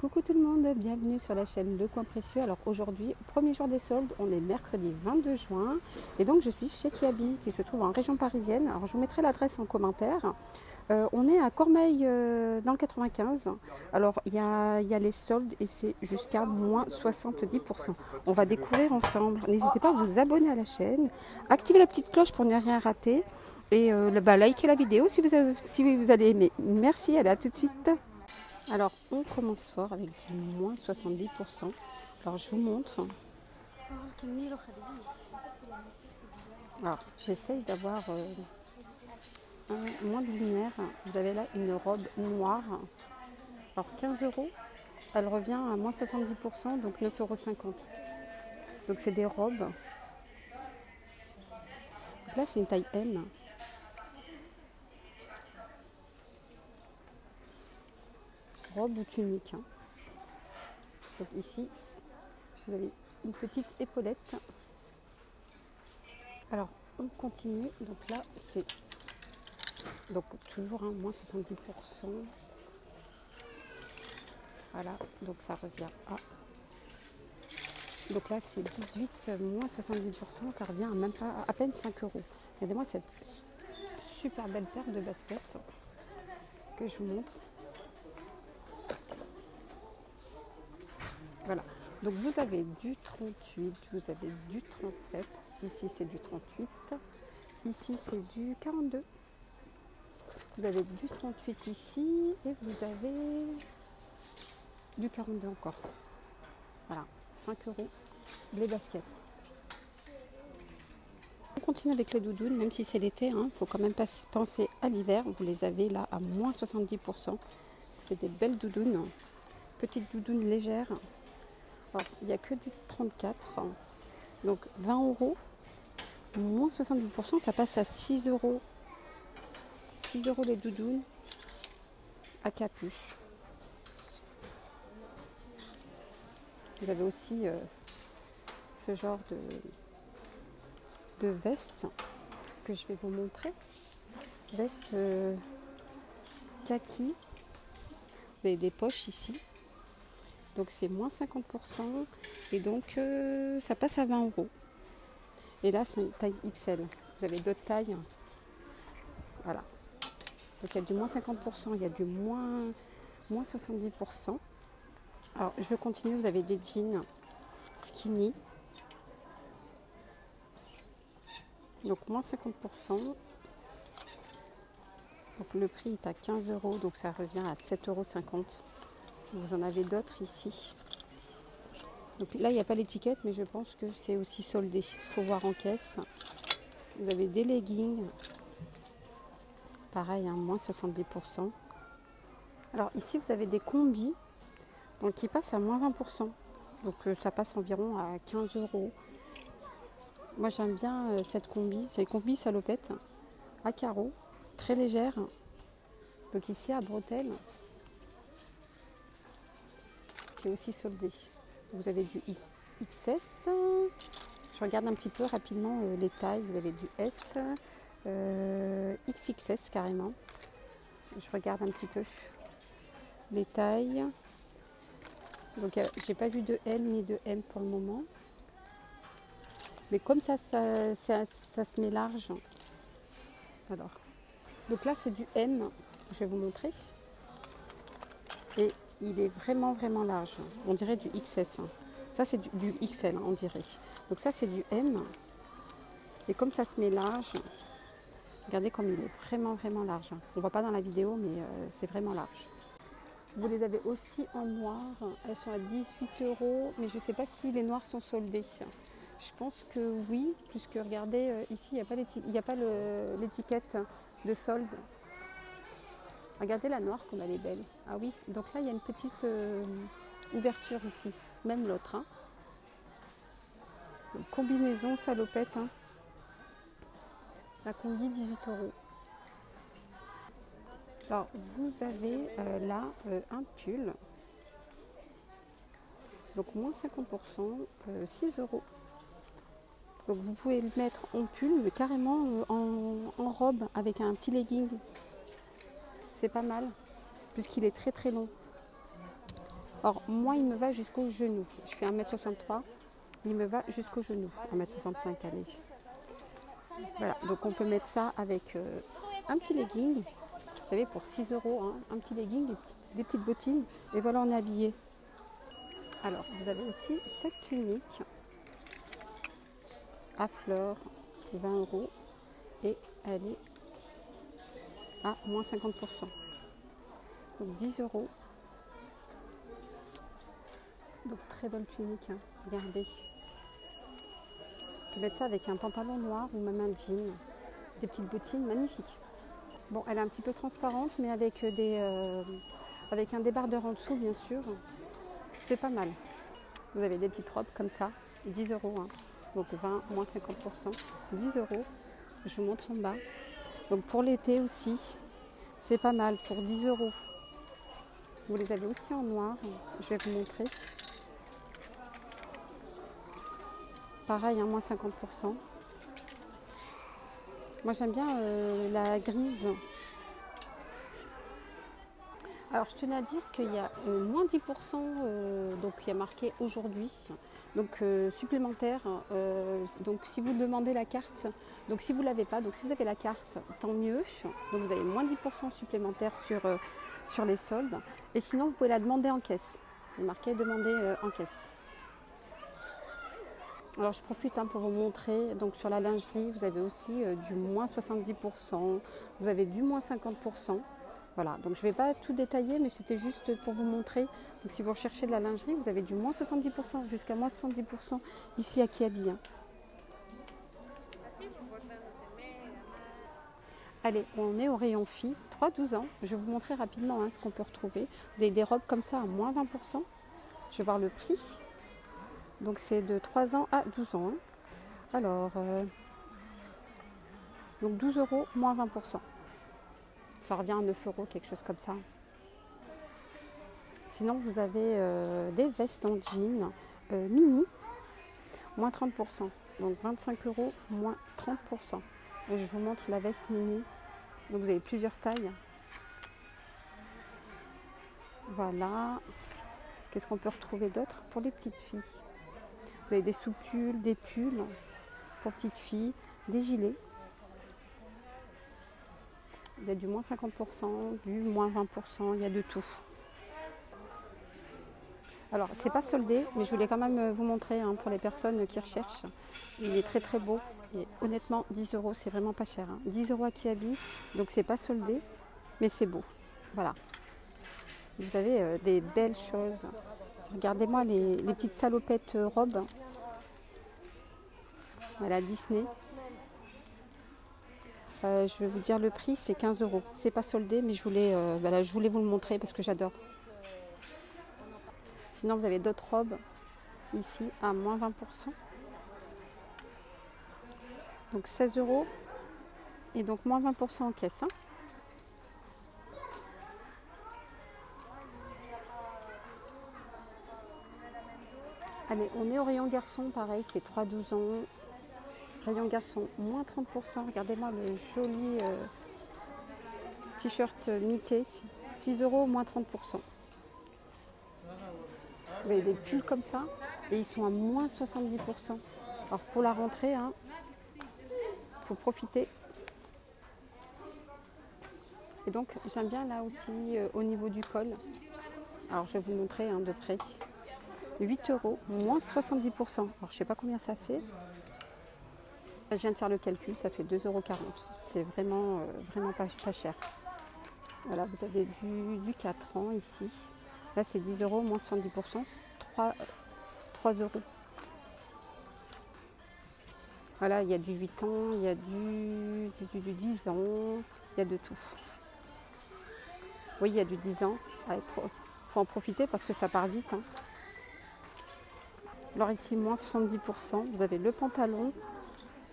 Coucou tout le monde, bienvenue sur la chaîne Le Coin Précieux. Alors aujourd'hui, premier jour des soldes, on est mercredi 22 juin et donc je suis chez Kiabi qui se trouve en région parisienne. Alors je vous mettrai l'adresse en commentaire. On est à Cormeilles dans le 95. Alors il y a les soldes et c'est jusqu'à moins 70%. On va découvrir ensemble. N'hésitez pas à vous abonner à la chaîne, activez la petite cloche pour ne rien rater et likez la vidéo si vous allez aimer. Merci, allez à tout de suite. Alors, on commence fort avec du moins 70%. Alors, je vous montre. Alors, j'essaye d'avoir moins de lumière. Vous avez là une robe noire. Alors, 15 €. Elle revient à moins 70%, donc 9,50 €. Donc, c'est des robes. Donc là, c'est une taille M. Robe ou tunique. Donc ici, vous avez une petite épaulette. Alors, on continue. Donc là, c'est donc toujours moins 70%. Voilà, donc ça revient à... Donc là, c'est 18 moins 70%. Ça revient à même pas à peine 5 €. Regardez-moi cette super belle paire de baskets que je vous montre. Voilà, donc vous avez du 38, vous avez du 37, ici c'est du 38, ici c'est du 42, vous avez du 38 ici et vous avez du 42 encore. Voilà, 5 € les baskets. On continue avec les doudounes, même si c'est l'été, il faut quand même pas penser à l'hiver. Vous les avez là à moins 70%. C'est des belles doudounes, petites doudounes légères. Alors, il n'y a que du 34, donc 20 €, moins 70%, ça passe à 6 €. 6 € les doudounes à capuche. Vous avez aussi ce genre de veste que je vais vous montrer. Veste kaki. Vous avez des poches ici. Donc c'est moins 50% et donc ça passe à 20 €. Et là c'est une taille XL. Vous avez d'autres tailles. Voilà. Donc il y a du moins 50%, il y a du moins 70%. Alors je continue, vous avez des jeans skinny. Donc moins 50%. Donc le prix est à 15 €, donc ça revient à 7,50 €. Vous en avez d'autres ici. Donc là, il n'y a pas l'étiquette, mais je pense que c'est aussi soldé. Il faut voir en caisse. Vous avez des leggings. Pareil, moins 70%. Alors ici, vous avez des combis donc, qui passent à moins 20%. Donc ça passe environ à 15 €. Moi, j'aime bien cette combi. C'est une combi salopette à carreaux, très légère. Donc ici, à bretelles. Aussi soldé. Vous avez du XS. Je regarde un petit peu rapidement les tailles. Vous avez du S, XXS carrément. Je regarde un petit peu les tailles. Donc j'ai pas vu de L ni de M pour le moment. Mais comme ça se met large. Alors, donc là c'est du M. Je vais vous montrer. Et il est vraiment large. On dirait du XS. Ça c'est du XL, on dirait. Donc ça c'est du M. Et comme ça se met large, regardez comme il est vraiment large. On ne voit pas dans la vidéo, mais c'est vraiment large. Vous les avez aussi en noir. Elles sont à 18 €. Mais je ne sais pas si les noirs sont soldés. Je pense que oui, puisque regardez, ici il n'y a pas l'étiquette de solde. Regardez la noire comme elle est belle. Ah oui, donc là il y a une petite ouverture ici. Même l'autre. Combinaison salopette. La combi 18 €. Alors vous avez là un pull. Donc moins 50%, 6 €. Donc vous pouvez le mettre en pull, mais carrément en robe avec un petit legging. C'est pas mal, puisqu'il est très long. Alors moi il me va jusqu'au genou. Je fais 1m63, il me va jusqu'au genou. 1m65 allez. Voilà, donc on peut mettre ça avec un petit legging. Vous savez, pour 6 €, hein, un petit legging, des petites bottines. Et voilà, on est habillé. Alors, vous avez aussi cette tunique à fleurs, 20 €. Et elle est à moins 50%. Donc 10 €. Donc très bonne tunique, hein. Regardez. On peut mettre ça avec un pantalon noir ou même un jean. Des petites bottines magnifiques. Bon, elle est un petit peu transparente, mais avec un débardeur en dessous, bien sûr. C'est pas mal. Vous avez des petites robes comme ça, 10 €. Hein. Donc 20, moins 50%. 10 €. Je vous montre en bas. Donc pour l'été aussi, c'est pas mal pour 10 €. Vous les avez aussi en noir. Je vais vous montrer. Pareil, hein, moins 50%. Moi j'aime bien la grise. Alors je tenais à dire qu'il y a moins 10%, donc il y a marqué aujourd'hui, donc supplémentaire. Donc si vous demandez la carte, donc si vous ne l'avez pas, donc si vous avez la carte, tant mieux. Donc vous avez moins 10% supplémentaire sur les soldes. Et sinon vous pouvez la demander en caisse. Il est marqué demander en caisse. Alors je profite pour vous montrer, donc sur la lingerie, vous avez aussi du moins 70%, vous avez du moins 50%. Voilà, donc je ne vais pas tout détailler, mais c'était juste pour vous montrer. Donc si vous recherchez de la lingerie, vous avez du moins 70% jusqu'à moins 70% ici à Kiabi. Allez, on est au rayon filles, 3-12 ans. Je vais vous montrer rapidement ce qu'on peut retrouver. Des robes comme ça à moins 20%. Je vais voir le prix. Donc c'est de 3 ans à 12 ans. Alors, donc 12 €, moins 20%. Ça revient à 9 €, quelque chose comme ça. Sinon, vous avez des vestes en jean mini, moins 30%. Donc 25 €, moins 30%. Et je vous montre la veste mini. Donc vous avez plusieurs tailles. Voilà. Qu'est-ce qu'on peut retrouver d'autre pour les petites filles? Vous avez des sous-pulls, des pulls pour petites filles, des gilets. Il y a du moins 50%, du moins 20%, il y a de tout. Alors, c'est pas soldé, mais je voulais quand même vous montrer pour les personnes qui recherchent. Il est très très beau. Et honnêtement, 10 €, c'est vraiment pas cher. 10 € à Kiabi, donc c'est pas soldé, mais c'est beau. Voilà. Vous avez des belles choses. Regardez-moi les petites salopettes robes. Voilà, Disney. Je vais vous dire le prix, c'est 15 €. C'est pas soldé, mais je voulais vous le montrer parce que j'adore. Sinon, vous avez d'autres robes ici à moins 20%. Donc 16 € et donc moins 20% en caisse. Allez, on est au rayon garçon, pareil, c'est 3-12 ans. Rayon garçon, moins 30%. Regardez-moi le joli t-shirt Mickey. 6 €, moins 30%. Vous avez des pulls comme ça et ils sont à moins 70%. Alors pour la rentrée, faut profiter. Et donc j'aime bien là aussi au niveau du col. Alors je vais vous montrer de près. 8 €, moins 70%. Alors je ne sais pas combien ça fait. Je viens de faire le calcul, ça fait 2,40 €. C'est vraiment, vraiment pas cher. Voilà, vous avez du 4 ans ici. Là c'est 10 €, moins 70%. 3 €. Voilà, il y a du 8 ans, il y a du 10 ans, il y a de tout. Oui, il y a du 10 ans. Il faut en profiter parce que ça part vite. Alors ici, moins 70%. Vous avez le pantalon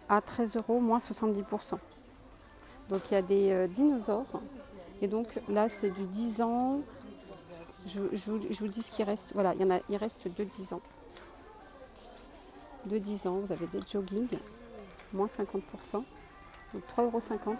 à 13 €, moins 70%. Donc il y a des dinosaures. Et donc là, c'est du 10 ans. Je vous dis ce qui reste. Voilà, il reste de 10 ans. De 10 ans, vous avez des jogging, moins 50%. Donc 3,50 €.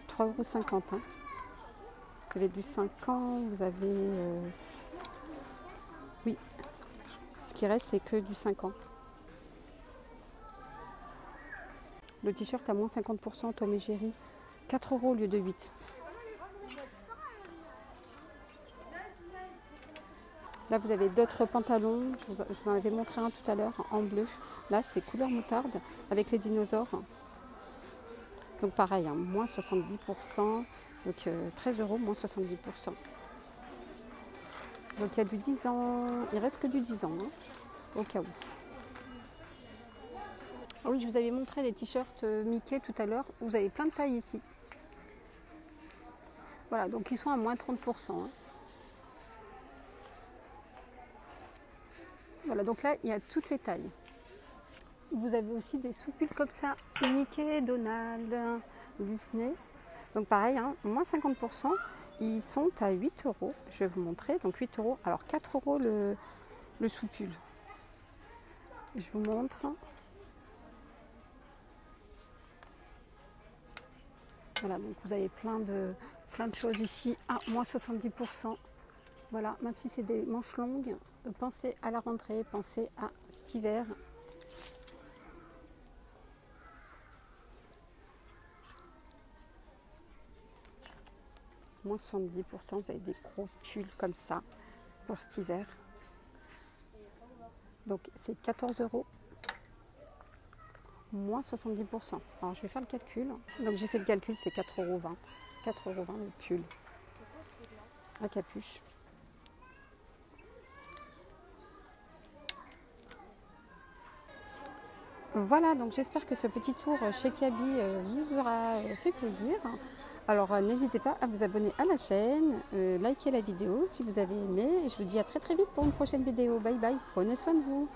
3,50 €. Vous avez du 5 ans, vous avez... Oui, ce qui reste, c'est que du 5 ans. Le t-shirt à moins 50%, Tom et Jerry. 4 € au lieu de 8. Là, vous avez d'autres pantalons. Je vous en avais montré un tout à l'heure en bleu. Là, c'est couleur moutarde avec les dinosaures. Donc pareil, hein, moins 70%. Donc 13 €, moins 70%. Donc il y a du 10 ans. Il reste que du 10 ans, hein, au cas où. Ah oui, je vous avais montré les t-shirts Mickey tout à l'heure. Vous avez plein de tailles ici. Voilà, donc ils sont à moins 30%. Hein. Voilà, donc là, il y a toutes les tailles. Vous avez aussi des soupules comme ça, Mickey, Donald, Disney. Donc pareil, hein, moins 50%. Ils sont à 8 €. Je vais vous montrer. Donc 8 €. Alors 4 € le soupule. Je vous montre. Voilà, donc vous avez plein de choses ici à moins 70%. Voilà, même si c'est des manches longues, pensez à la rentrée, pensez à cet hiver. Moins 70%, vous avez des gros pulls comme ça pour cet hiver. Donc c'est 14 €. Moins 70%. Alors je vais faire le calcul. Donc j'ai fait le calcul, c'est 4,20 €. 4,20 € le pull à capuche. Voilà, donc j'espère que ce petit tour chez Kiabi vous aura fait plaisir. Alors n'hésitez pas à vous abonner à la chaîne, liker la vidéo si vous avez aimé. Et je vous dis à très très vite pour une prochaine vidéo. Bye bye, prenez soin de vous.